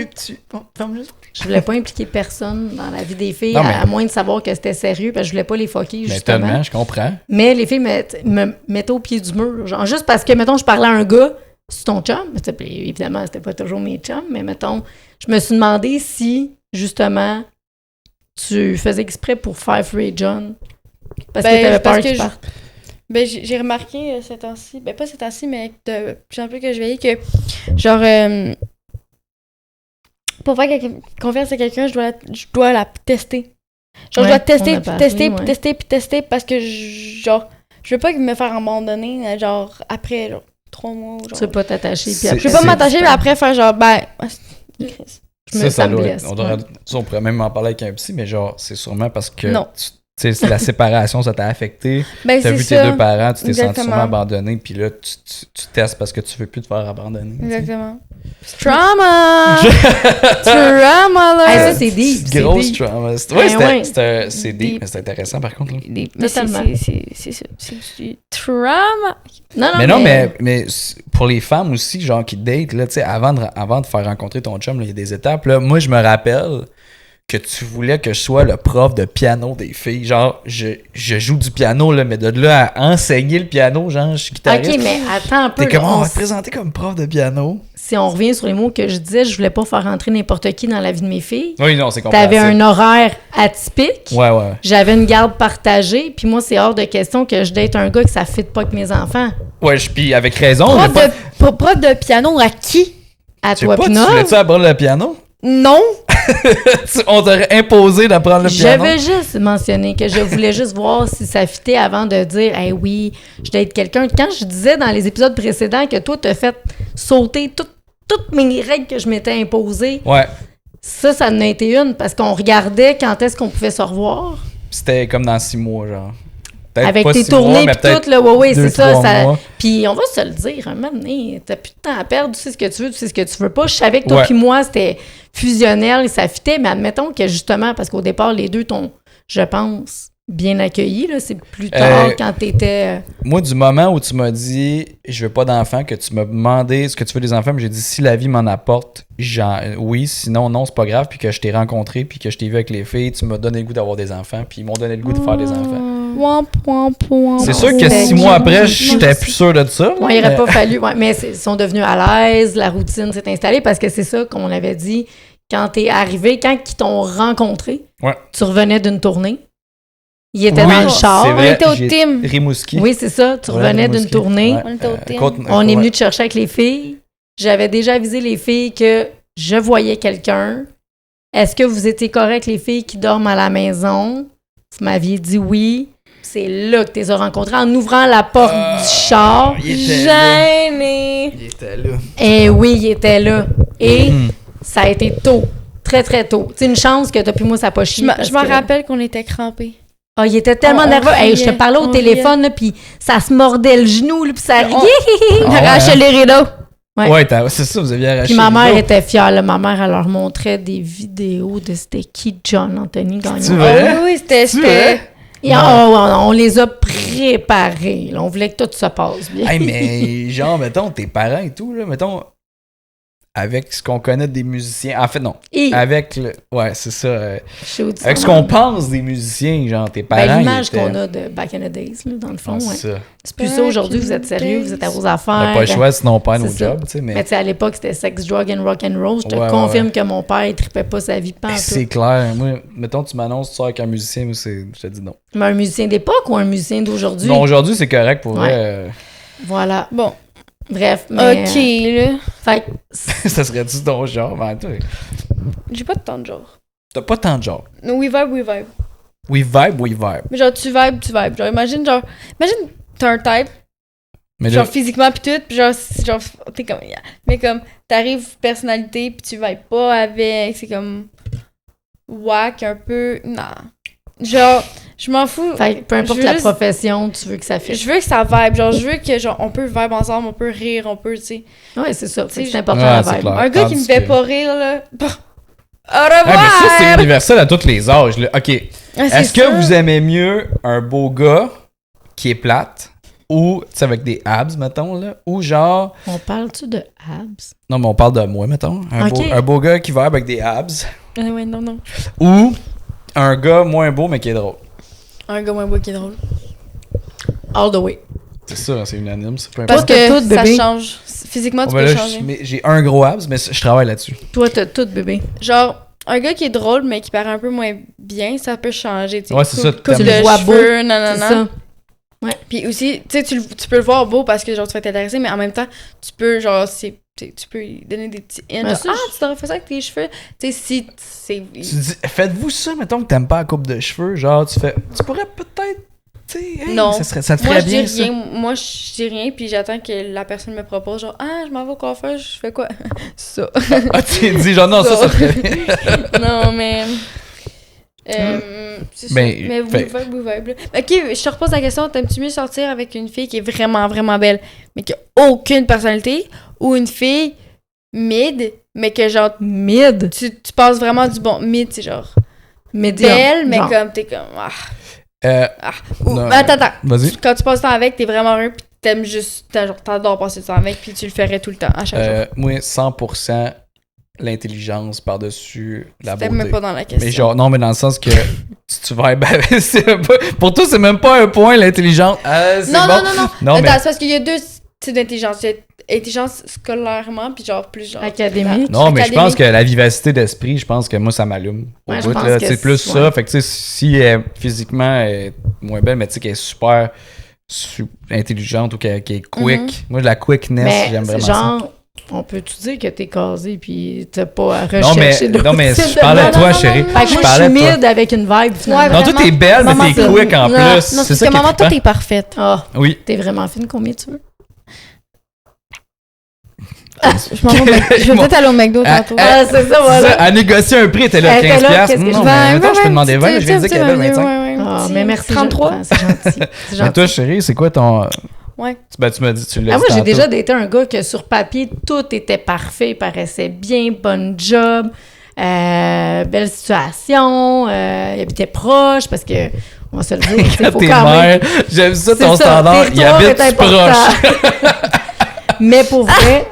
Je voulais pas impliquer personne dans la vie des filles, Non, mais- à moins de savoir que c'était sérieux, parce que je voulais pas les fucker, Mais justement. tellement, je comprends. Mais les filles me mettaient au pied du mur. Genre, juste parce que, mettons, je parlais à un gars, c'est ton chum? Mais puis, évidemment, c'était pas toujours mes chums, mais mettons, je me suis demandé si, justement, tu faisais exprès pour faire Free John. Parce que t'avais peur qu'il parte. Ben, j'ai remarqué ces temps-ci, ben pas ces temps-ci, mais de plus en plus que je veillais que, genre, pour faire confiance à quelqu'un, je dois la tester. Genre, Ouais, je dois tester, on a puis parlé, tester, ouais. puis tester, puis tester, parce que, genre, je veux pas me faire abandonner, genre, après, genre, 3 mois, genre. Tu veux pas t'attacher. Puis C'est- après, Je veux pas c'est- m'attacher, mais après faire genre, ben, Chris. ça me doit blesse, être- on ouais. on pourrait même en parler avec un psy, mais genre, c'est sûrement parce que Non. tu sais, la séparation, ça t'a affecté. Ben, T'as c'est vu ça. tes deux parents, tu t'es senti Exactement. sûrement abandonné, puis là, tu testes parce que tu veux plus te faire abandonner. tu sais. Exactement. Trauma! Trauma, Hey, là! ça, c'est deep. c'est Grosse deep. trauma. Ouais, Ben c'est deep, mais c'est intéressant par contre. Là. Mais Totalement. c'est ça. C'est du trauma. Mais non, mais pour les femmes aussi, genre qui datent, là, tu sais, avant de faire rencontrer ton chum, là, il y a des étapes. Là. Moi, je me rappelle que tu voulais que je sois le prof de piano des filles. Genre, je joue du piano, là, mais de là à enseigner le piano, genre, je suis guitariste. OK, mais attends un peu. T'es là, comment on va te présenter comme prof de piano? si on revient sur les mots que je disais, je voulais pas faire rentrer n'importe qui dans la vie de mes filles. Oui, non, c'est T'avais un horaire atypique. Ouais. J'avais une garde partagée. Puis moi, c'est hors de question que je date un gars que ça ne fit pas avec mes enfants. Ouais, puis avec raison. il y a pas- Prof de piano à qui? À Je sais toi, pas, tu Pinot. voulais-tu apprendre le piano? Non. On t'aurait imposé d'apprendre le piano. J'avais juste mentionné que je voulais juste voir si ça fitait avant de dire « Hey, oui, je date quelqu'un ». Quand je disais dans les épisodes précédents que toi, t'as fait sauter toutes mes règles que je m'étais imposées, Ouais. ça en a été une parce qu'on regardait quand est-ce qu'on pouvait se revoir. C'était comme dans 6 mois, genre. Peut-être Avec pas tes 6 mois, tournées mais pis peut-être tout, là, ouais, 2, c'est ça. 3 mois. Puis on va se le dire, un moment donné, t'as plus de temps à perdre, tu sais ce que tu veux, tu sais ce que tu veux pas. Je savais que toi Ouais. puis moi, c'était fusionnel, ça fitait, mais admettons que justement, parce qu'au départ, les deux t'ont, je pense, bien accueilli, là, c'est plus tard quand t'étais... Moi, du moment où tu m'as dit je veux pas d'enfants, que tu m'as demandé ce que tu veux des enfants, mais j'ai dit si la vie m'en apporte, oui, sinon non, c'est pas grave, puis que je t'ai rencontré, puis que je t'ai vu avec les filles, tu m'as donné le goût d'avoir des enfants, puis ils m'ont donné le goût de faire des enfants. C'est sûr que c'était 6 mois cute. après, Non, j'étais je plus sûr de ça. Ouais, il n'aurait pas fallu. Ouais, mais ils sont devenus à l'aise, la routine s'est installée parce que c'est ça, comme on avait dit, quand t'es arrivé, quand ils t'ont rencontré, Ouais. tu revenais d'une tournée. Il était Oui, dans le c'est char. vrai, On était au j'ai- team. Rimouski. Oui, c'est ça. Tu Ouais, revenais d'une Rimouski. tournée. Ouais. On était au team. On est venu te chercher avec les filles. J'avais déjà avisé les filles que je voyais quelqu'un. Est-ce que vous étiez correct, les filles qui dorment à la maison? Vous m'aviez dit oui. C'est là que tu les as rencontrées en ouvrant la porte du char. Il était là. Gênée. Il était là. Et oui, il était là. Et ça a été tôt. Très, très tôt. C'est une chance que depuis moi, ça n'a pas chié. Je m'en rappelle qu'on était crampés. Ah, il était tellement On nerveux. Hey, je te riait, parlais au on téléphone, là, puis ça se mordait le genou, là, puis ça riait. On Ah ouais, arrachait hein? les rideaux. Ouais. Ouais, c'est ça, vous aviez arraché. Puis ma le mère dos. était fière. Là. Ma mère, elle leur montrait des vidéos de c'était qui John Anthony Gagnon. C'est vrai? Oui, c'était. vrai? Et on les a préparés. Là. On voulait que tout se passe bien. Hey, mais genre, mettons, tes parents et tout, là, mettons, avec ce qu'on connaît des musiciens. En fait, non. Et Avec le. Ouais, c'est ça. je sais où tu Avec ce t'en qu'on vas. pense des musiciens, genre, tes parents. Ben, l'image ils étaient- qu'on a de Back in the Days, là, dans le fond. Ah, Ouais. c'est ça. C'est plus ça aujourd'hui, vous êtes sérieux, vous êtes à vos affaires. On n'a pas le choix, sinon on perd nos c'est ça. jobs, tu sais. Mais Mais tu sais, à l'époque, c'était sex, drug and rock and roll. Je te Ouais, confirme ouais. que mon père, il trippait pas sa vie pas en c'est tout. clair. Moi, mettons, tu m'annonces, tu sors avec un musicien, moi, je te dis non. Mais un musicien d'époque ou un musicien d'aujourd'hui? Non, aujourd'hui, c'est correct pour Ouais. vrai. Voilà. Bon, Bref, mais... ok, là. Fait que Ça serait-tu ton genre? Ben, toi, J'ai pas de temps de genre. t'as pas tant de genre. We vibe, we vibe. We vibe, we vibe. Mais genre, tu vibes, tu vibes. Imagine, t'as un type, Mais genre là, physiquement pis tout, pis genre, t'es comme, yeah. Mais comme, t'arrives personnalité pis tu vibes pas avec, c'est comme, whack un peu, non. Genre, je m'en fous. Fait que peu importe Je veux la juste- profession, tu veux que ça fait. Je veux que ça vibe, genre, je veux que, genre, on peut vibe ensemble, on peut rire, on peut, tu sais. Ouais, c'est ça. Fait que Tu sais, c'est important Ouais, la c'est vibe. clair. Un gars qui me tandis fait que- pas rire, là, bon, au Ah, mais ça, c'est revoir! universel à tous les âges. Là. OK. Ah, c'est Est-ce que sûr. vous aimez mieux un beau gars qui est plate ou, tu sais, avec des abs, mettons, là, ou genre... On parle-tu de abs? Non, mais on parle de moi, mettons. Ok. Un beau gars qui va avec des abs Ah ouais, non. ou un gars moins beau mais qui est drôle. Un gars moins beau qui est drôle. All the way. C'est ça, c'est unanime. C'est peu Parce importe. t'as que tout, ça bébé. change. Physiquement, tu Oh, ben peux là, changer. mais j'ai un gros abs, mais je travaille là-dessus. Toi, t'as tout, bébé. Genre, un gars qui est drôle, mais qui paraît un peu moins bien, ça peut changer. Tu sais. Ouais, c'est ça, Coupe t'aimes- de Tu le vois beau, cheveux, C'est nanana. ça. Puis aussi, tu sais, tu peux le voir beau parce que genre, tu vas t'intéresser, mais en même temps, tu peux, genre, tu peux lui donner des petits hints. Mais Genre, ça, tu devrais faire ça avec tes cheveux. Tu sais, si c'est. Tu dis, faites-vous ça, mettons que t'aimes pas la coupe de cheveux, genre, tu pourrais peut-être, tu sais, hey, Non. ça te Moi, ferait je bien, dis ça. rien. Moi, je dis rien, puis j'attends que la personne me propose, genre, je m'en vais au coiffeur, je fais quoi? Ça. Ah, tu dis, genre, non, ça te ferait bien. Non, mais. C'est ça. Ben, Mais vous fait- vibe, là. Ok, je te repose la question. T'aimes-tu mieux sortir avec une fille qui est vraiment, vraiment belle, mais qui a aucune personnalité, ou une fille mid, mais que genre, Mid. tu passes vraiment du bon mid, c'est genre, Médium. belle, mais genre. comme, t'es comme, Ou, Non. attends. Vas-y. Quand tu passes du temps avec, t'es vraiment heureux, pis t'aimes juste, t'adores passer du temps avec, puis tu le ferais tout le temps, à chaque jour. Moi, 100% l'intelligence par-dessus la C'était beauté. même pas dans la question. Mais genre, non, mais dans le sens que si tu vibes avec, pour toi, c'est même pas un point, l'intelligence. Ah, c'est Non, bon. non. Non, mais, Attends, c'est parce qu'il y a deux types d'intelligence. Il y a intelligence scolairement, puis genre plus genre. Académique. non, mais je académique. pense que la vivacité d'esprit, je pense que moi, ça m'allume. Au Ouais, je bout, pense là, que c'est plus c'est- ça. Fait que, tu sais, si physiquement, elle est moins belle, mais tu sais, qu'elle est super intelligente ou qu'elle est quick. Moi, la quickness, Mais j'aime vraiment genre, on peut-tu dire que t'es casé puis t'as pas à ça. Non, rechercher d'autres non, mais types je de parlais de meufs? toi, non, chérie. non, Fait que Je moi, je parlais suis de toi. mid avec une vibe, finalement. Non, toi, t'es belle, mais Maman, t'es ça- quick en Non, plus. non, C'est parce ça que qui est maman, toi, trippant. t'es parfaite. Ah, Oui. t'es vraiment fine, combien tu veux? Je m'en vais je vais peut-être aller au McDo tantôt. Ah, c'est ça, Ça, voilà. à négocier un prix, elle était là, Elle était 15$. là, piastres. qu'est-ce que Non, je mais vais- mettons, je peux demander 20, tu je viens de dire sais, qu'elle avait tu sais, 25. Ah, petit mais merci, je le 33. prends, c'est gentil. C'est Mais gentil. toi, chérie, c'est quoi ton. Ouais. Ben, tu m'as dit, tu l'as Ah, dit moi, j'ai tantôt. déjà daté un gars que sur papier, tout était parfait, il paraissait bien, bonne job, belle situation, il habitait proche parce que, on va se le dire, il faut T'es quand même. mère, j'aime ça C'est ton ça, standard, il territoire habite est important. proche. Mais pour vrai,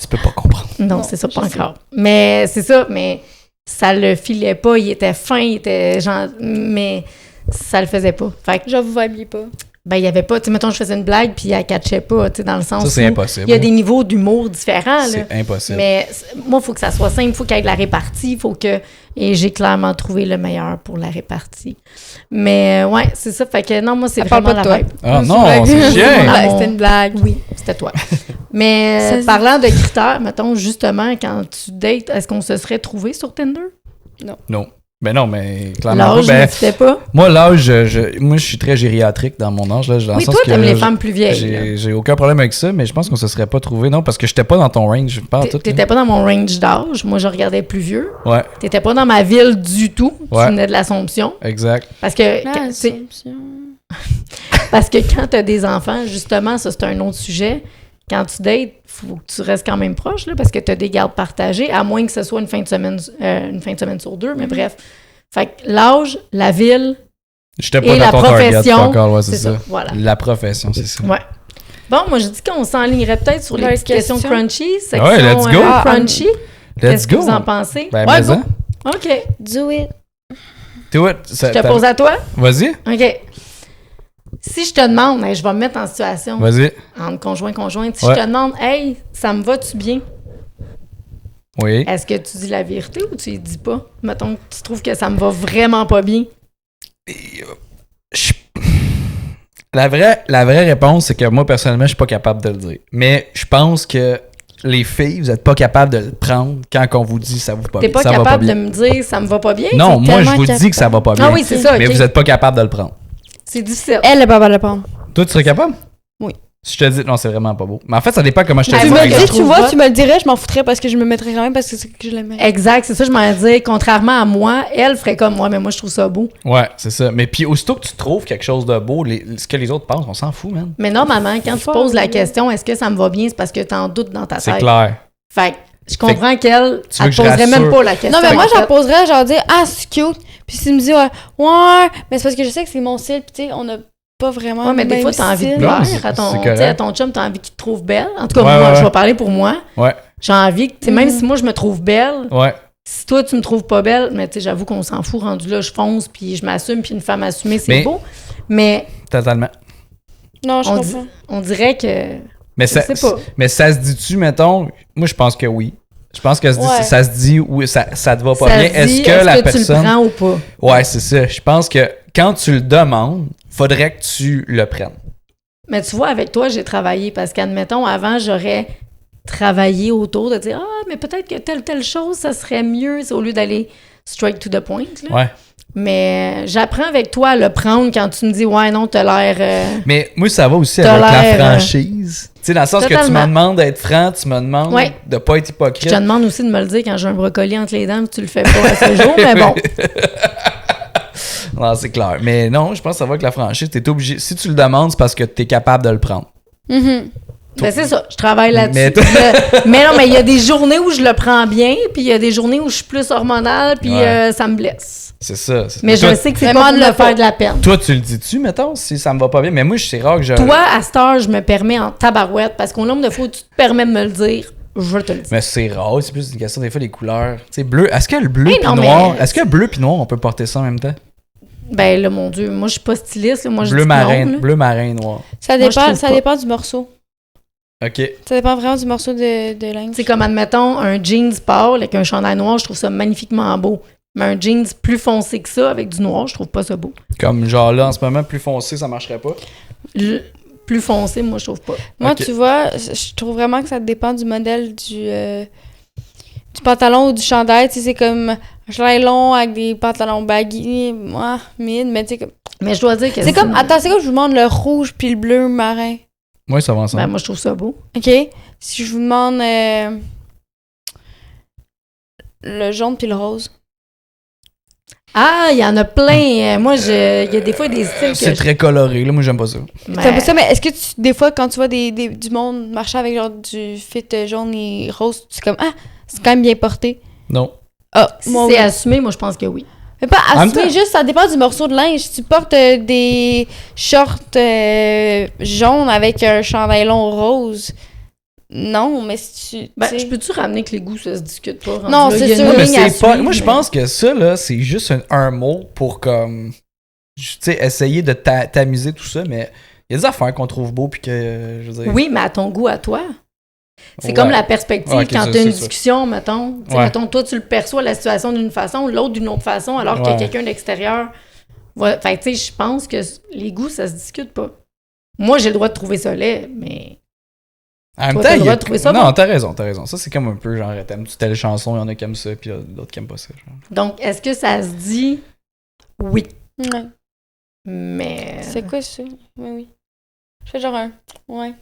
Tu peux pas comprendre. non, c'est ça, pas encore. Mais c'est ça, mais ça le filait pas, il était fin, il était genre, mais ça le faisait pas. Fait que, Genre, vous vibiez pas. ben, il y avait pas, tu sais, mettons, je faisais une blague puis elle catchait pas, tu sais, dans le sens Ça, c'est où impossible. il y a des niveaux d'humour différents, là. C'est impossible. Mais moi, il faut que ça soit simple, il faut qu'il y ait de la répartie, il faut que Et j'ai clairement trouvé le meilleur pour la répartie. Mais ouais, c'est ça. Fait que non, moi, c'est Elle parle vraiment pas de la toi. vibe. Ah Moi, non, c'est chien! blague. C'était une blague. Oui, c'était toi. Mais Ça, parlant de critères, mettons, justement, quand tu dates, est-ce qu'on se serait trouvé sur Tinder? Non. Ben non, mais clairement L'âge pas. ne Ben, fitait pas. moi, l'âge, moi, je suis très gériatrique dans mon âge. Là, dans le Oui, sens toi, que t'aimes les femmes plus vieilles. là. J'ai aucun problème avec ça, mais je pense qu'on se serait pas trouvé. Non, parce que j'étais pas dans ton range. Pas en tout, là. T'étais pas dans mon range d'âge. Moi, je regardais plus vieux. Ouais, T'étais pas dans ma ville du tout. Ouais. Tu venais de l'Assomption. exact. Parce que, Ah, tu sais, parce que quand t'as des enfants, justement, ça, c'est un autre sujet. Quand tu dates, faut que tu restes quand même proche, là, parce que t'as des gardes partagées, à moins que ce soit une fin de semaine sur 2, mais bref. Fait que l'âge, la ville, J'étais Et pas la dans ton target profession, encore, ouais, c'est c'est ça. ça. Voilà. La profession, c'est ça. Ouais. Bon, moi, je dis qu'on s'enlignerait peut-être sur les Les petites questions questions. crunchy. Section, Ouais, let's go. Crunchy. Let's Qu'est-ce que go! vous en pensez? Ben, Ouais, mais go. hein. OK. Do it. Do it. Je te pose à toi? Vas-y, OK. Si je te demande, hey, je vais me mettre en situation vas-y. entre conjointe, si Ouais. je te demande, hey, ça me va-tu bien? Oui. Est-ce que tu dis la vérité ou tu y dis pas? Mettons que tu trouves que ça me va vraiment pas bien. Je- La vraie réponse, c'est que moi, personnellement, je suis pas capable de le dire. Mais je pense que les filles, vous êtes pas capable de le prendre quand on vous dit ça vous pas T'es bien. pas Ça va capable de bien. me dire ça me va pas bien? Non, c'est moi, je tellement vous dis que ça va pas bien. Ah oui, c'est ça, Mais ok. vous êtes pas capable de le prendre. C'est difficile. Elle est pas mal de prendre. Toi, tu serais capable? Oui. Si je te dis, non, c'est vraiment pas beau. Mais en fait, ça dépend comment je te Ah, dis. Tu moi, par me le je dis, exemple. tu trouve vois, pas. tu me le dirais, je m'en foutrais parce que je me mettrais quand même parce que c'est que je l'aimerais. Exact, c'est ça, je m'en dis. Contrairement à moi, elle ferait comme moi, mais moi, je trouve ça beau. Ouais, c'est ça. Mais puis, aussitôt que tu trouves quelque chose de beau, ce que les autres pensent, on s'en fout, man. Mais normalement, quand tu fort, poses la là. question, est-ce que ça me va bien, c'est parce que t'en doutes dans ta C'est tête. clair. Fait que je comprends qu'elle, tu veux elle que je poserait même rassure? pas la question. Non, mais moi, en j'en fait. poserais, genre dire, ah, c'est cute. Puis s'il me dit, ouais, mais c'est parce que je sais que c'est mon style, puis tu sais, on n'a pas vraiment. Ouais, mais le des même fois, t'as envie de style. plaire Non, c'est à ton, correct. tu sais, à ton chum, t'as envie qu'il te trouve belle. En tout cas, Ouais, moi, ouais, je ouais. vais parler pour moi. Ouais, J'ai envie que, tu sais, même si moi, je me trouve belle, ouais. si toi, tu me trouves pas belle, mais tu sais, j'avoue qu'on s'en fout, rendu là, je fonce, puis je m'assume, puis une femme assumée, c'est Mais- beau. Mais Totalement. Non, je on, comprends. on dirait que. Mais Je sais pas. mais ça se dit-tu, mettons? Moi, je pense que oui. Je pense que Ouais. ça se dit, oui, ça te va pas ça bien. se dit, Est-ce que la tu le personne. prends ou pas? Ouais, c'est ça. Je pense que quand tu le demandes, faudrait que tu le prennes. Mais tu vois, avec toi, j'ai travaillé parce qu'admettons, avant, j'aurais travaillé autour de dire ah, mais peut-être que telle chose, ça serait mieux c'est au lieu d'aller straight to the point. Là. Ouais. Mais j'apprends avec toi à le prendre quand tu me dis ouais, non, t'as l'air. Mais moi, ça va aussi T'as avec la l'air, franchise. Tu sais, dans le sens que tu totalement. me demandes d'être franc, tu me demandes Ouais. de pas être Je hypocrite. te demande aussi de me le dire quand j'ai un brocoli entre les dents, puis tu le fais pas à ce jour, mais bon. Non, c'est clair. Mais non, je pense que ça va avec la franchise. T'es obligé. Si tu le demandes, c'est parce que t'es capable de le prendre. Mhm. Ben c'est ça, je travaille là-dessus. Mais toi- Mais non, mais il y a des journées où je le prends bien, puis il y a des journées où je suis plus hormonale, puis Ouais. ça me blesse. C'est ça. Mais toi, je sais que c'est Vraiment pas de de me le faire pas. de la peine. Toi, tu le dis-tu, mettons, si ça me va pas bien? Mais moi, c'est rare que je. Toi, à cette heure, je me permets en tabarouette, parce qu'au nombre de fois où tu te permets de me le dire, je te le dis. Mais c'est rare, c'est plus une question des fois des couleurs. Tu sais, bleu. Est-ce que le bleu Hey, puis non, noir. mais- Est-ce que bleu puis noir, on peut porter ça en même temps? Ben là, mon Dieu, moi, je suis pas styliste, là. Moi, je Bleu dis marin, non, là. bleu marin noir. Ça Moi, je dépend, trouve ça pas. dépend du morceau. OK. Ça dépend vraiment du morceau de linge. C'est comme, admettons, un jeans pâle avec un chandail noir, je trouve ça magnifiquement beau. Mais un jeans plus foncé que ça, avec du noir, je trouve pas ça beau. Comme genre là, en ce moment, plus foncé, ça marcherait pas. Plus foncé, moi, je trouve pas. Moi, Ok. tu vois, je trouve vraiment que ça dépend du modèle du pantalon ou du chandail. Tu sais, c'est comme un chandail long avec des pantalons baggy, moi, mid, mais tu sais, comme... Mais je dois dire que C'est comme, attends, c'est quoi, je vous demande le rouge puis le bleu marin. Moi, ça va ensemble. Ben, moi, je trouve ça beau. OK? Si je vous demande le jaune puis le rose. Ah, il y en a plein. Moi, il y a des fois des styles que C'est très coloré, là. Moi, j'aime pas ça. Mais- T'as pas ça, mais est-ce que des fois, quand tu vois du monde marcher avec genre du fit jaune et rose, tu es comme, ah, c'est quand même bien porté. Non. Ah, Si moi, c'est oui. assumé, moi, je pense que oui. Mais pas En même assumé, temps- juste, ça dépend du morceau de linge. Si tu portes des shorts jaunes avec un chandail long rose, non, mais si tu... Ben, tu sais- je peux-tu ramener que les goûts, ça se discute pas? rendu Non, là? c'est Il y a sûr. une Non, mais ligne à c'est pas. suivre, Moi, je mais- pense que ça, là, c'est juste un mot pour comme. Tu sais, essayer de tamiser tout ça, mais il y a des affaires qu'on trouve beaux, puis que. Je veux dire. Oui, mais à ton goût, à toi. C'est Ouais. comme la perspective Ouais, ok, quand ça, tu as une c'est ça. discussion, mettons. Tu sais, Ouais. mettons, toi, tu le perçois la situation d'une façon, l'autre d'une autre façon, alors Ouais. que quelqu'un d'extérieur va. Fait que, tu sais, je pense que les goûts, ça se discute pas. Moi, j'ai le droit de trouver ça laid, mais. En même Toi, temps, t'as le il y droit a... de trouver ça Non, bon? t'as raison. Ça, c'est comme un peu genre, t'aimes-tu telle chanson, il y en a qui aiment ça, puis d'autres qui aiment pas ça. Genre. Donc, est-ce que ça se dit? Oui. Ouais. Mais. C'est quoi ça? Oui, oui. Je fais genre un. Ouais.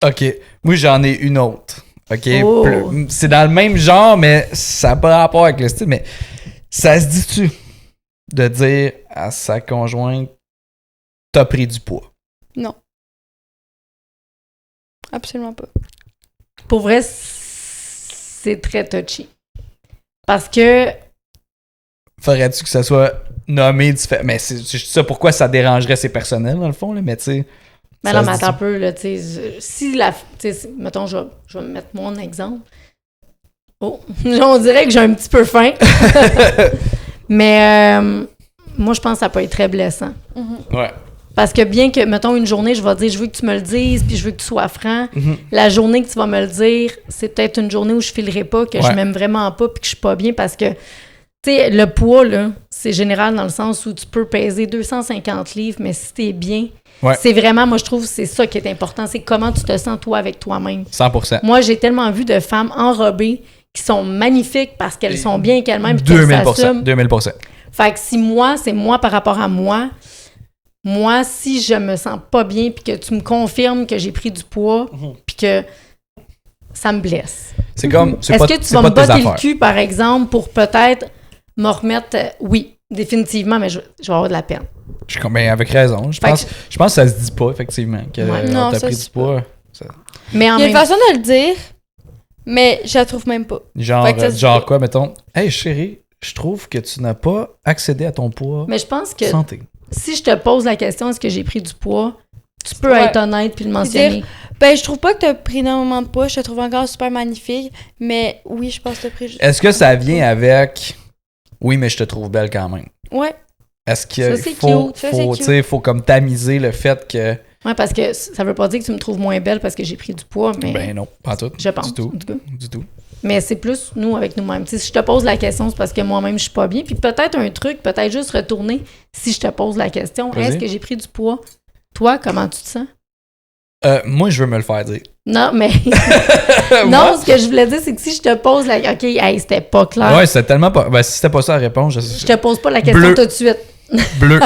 Ok, moi j'en ai une autre. Ok, Oh. c'est dans le même genre, mais ça n'a pas rapport avec le style. Mais ça se dit-tu de dire à sa conjointe, t'as pris du poids? Non. Absolument pas. Pour vrai, c'est très touchy. Parce que. Faudrait-tu que ça soit nommé différent? Mais c'est ça, pourquoi ça dérangerait, c'est personnel dans le fond, là, mais tu sais. Mais ça non, se mais dit- attends un peu, là, tu sais. Si la. Tu sais, mettons, je vais mettre mon exemple. Oh, on dirait que j'ai un petit peu faim. Mais moi, je pense que ça peut être très blessant. Ouais. Parce que bien que, mettons, une journée, je vais dire, je veux que tu me le dises, puis je veux que tu sois franc. Mhm. La journée que tu vas me le dire, c'est peut-être une journée où je filerai pas, que je Ouais. m'aime vraiment pas, puis que je suis pas bien, parce que, tu sais, le poids, là, c'est général dans le sens où tu peux peser 250 livres, mais si t'es bien, Ouais. c'est vraiment, moi, je trouve, c'est ça qui est important, c'est comment tu te sens, toi, avec toi-même. 100%. Moi, j'ai tellement vu de femmes enrobées qui sont magnifiques parce qu'elles sont bien avec elles-mêmes, puis qu'elles 2000%. s'assument. 2000%. Fait que si moi, c'est moi par rapport à moi, moi, si je me sens pas bien puis que tu me confirmes que j'ai pris du poids puis que ça me blesse. C'est comme. C'est Est-ce pas, que tu c'est vas pas me tes botter affaires. le cul, par exemple, pour peut-être me remettre... oui, définitivement, mais je vais avoir de la peine. Je suis comme, ben, avec raison. Je Fait pense que ça se dit pas, effectivement, que Ouais. Non, t'as ça pris se du dit poids. Mais en Il y a une même façon de le dire, mais je la trouve même pas. Genre, Fait que ça se dit genre pas. quoi, mettons? Hey chérie, je trouve que tu n'as pas accédé à ton poids mais je pense que santé. si je te pose la question, est-ce que j'ai pris du poids, tu peux Ouais. être honnête puis le mentionner. dire- Ben, je trouve pas que t'as pris énormément de poids. Je te trouve encore super magnifique. Mais oui, je pense que t'as pris. Est-ce que ça vient avec oui, mais je te trouve belle quand même? Ouais. Est-ce qu'il Ça, c'est faut, cute. Ça, c'est cute. tu sais, faut comme tamiser le fait que. Ouais, parce que ça veut pas dire que tu me trouves moins belle parce que j'ai pris du poids, mais Ben non, pas tout. je pense, Du tout. en tout cas. Du tout. Mais c'est plus nous avec nous-mêmes. Tu sais, si je te pose la question, c'est parce que moi-même, je suis pas bien. Puis peut-être un truc, peut-être juste retourner, si je te pose la question, Vas-y. est-ce que j'ai pris du poids? Toi, comment tu te sens? Moi, je veux me le faire dire. Non, mais... Moi? non, ce que je voulais dire, c'est que si je te pose la... OK, hey, c'était pas clair. Ouais, c'était tellement pas. Ben, si c'était pas ça la réponse, Je te pose pas la question Bleu. tout de suite. Bleu,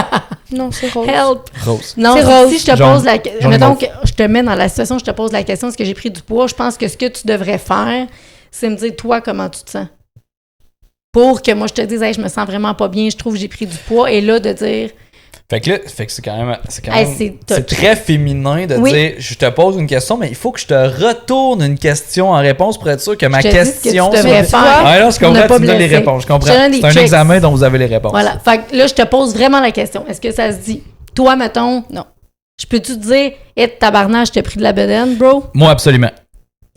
Non, c'est rose. Help! rose. Non, C'est rose. si je te Jaune. pose la question... Jaune et Mettons mauve. que je te mets dans la situation où je te pose la question, est-ce que j'ai pris du poids? Je pense que ce que tu devrais faire, c'est me dire, toi, comment tu te sens? Pour que moi, je te dise, hey, je me sens vraiment pas bien, je trouve que j'ai pris du poids. Et là, de dire, Fait que là, c'est quand même. Hey, c'est c'est touch. très féminin de Oui. dire je te pose une question, mais il faut que je te retourne une question en réponse pour être sûr que ma je te dis ce que tu question. devrais soit- faire. Ouais, là, je pour ne comprends, pas tu me donnes les blesser. réponses. Je comprends. Je te donne des C'est un tricks. examen dont vous avez les réponses. Voilà. Fait que là, je te pose vraiment la question. Est-ce que ça se dit? Toi, mettons, Non. je peux-tu te dire, hé, tabarnage, je t'ai pris de la bedaine, bro? Moi, absolument.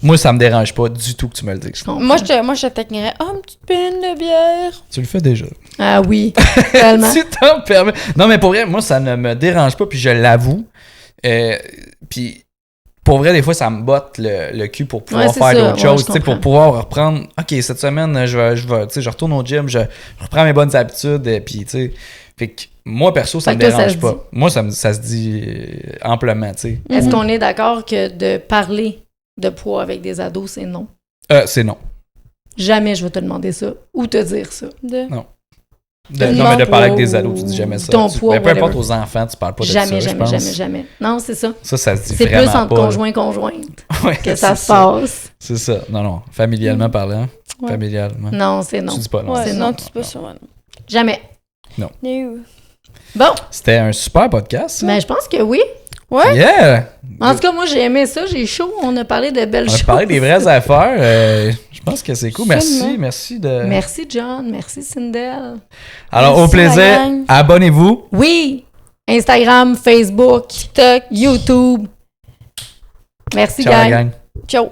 Moi, ça me dérange pas du tout que tu me le dises. Je comprends. Moi, je t'attaquerais. Oh, une petite pine de bière. Tu le fais déjà. Ah oui, tellement. Tu t'en permets. Non, mais pour vrai, moi, ça ne me dérange pas, puis je l'avoue. Puis, pour vrai, des fois, ça me botte le cul pour pouvoir Ouais, c'est faire ça. d'autres Ouais, choses, je tu sais, pour comprends. pouvoir reprendre. OK, cette semaine, je vais, tu sais, je retourne au gym, je reprends mes bonnes habitudes, et puis, tu sais. Fait que moi, perso, ça Fait me que toi, ça dérange se pas. dit. Moi, ça se dit amplement, tu sais. Est-ce qu'on est d'accord que de parler de poids avec des ados, c'est non? C'est non. Jamais je vais te demander ça ou te dire ça. Non, Non, mais de parler avec poids des ados, tu ou dis jamais ça. ton poids, peu importe whatever. aux enfants, tu parles pas de Jamais, ça, je jamais, pense. jamais, jamais. Non, c'est ça. Ça se dit C'est plus vraiment entre pas. conjoint-conjointe Ouais, que ça c'est se passe. C'est ça. Non. Familialement parlant. Ouais. Familialement. Non, c'est non. Tu dis pas non. Ouais, C'est non, non. tu dis pas ça. Ouais. Jamais. No. Bon, C'était un super podcast. ça. mais je pense que oui. Ouais? Yeah! En tout cas, moi, j'ai aimé ça. J'ai chaud. On a parlé de belles On choses. a parlé des vraies affaires. Je pense que c'est cool. Absolument. Merci de. Merci, John. Merci, Sindel. Alors, au Merci, la plaisir. gang. Abonnez-vous. Oui, Instagram, Facebook, TikTok. YouTube. Merci, Ciao, la gang. gang. Ciao.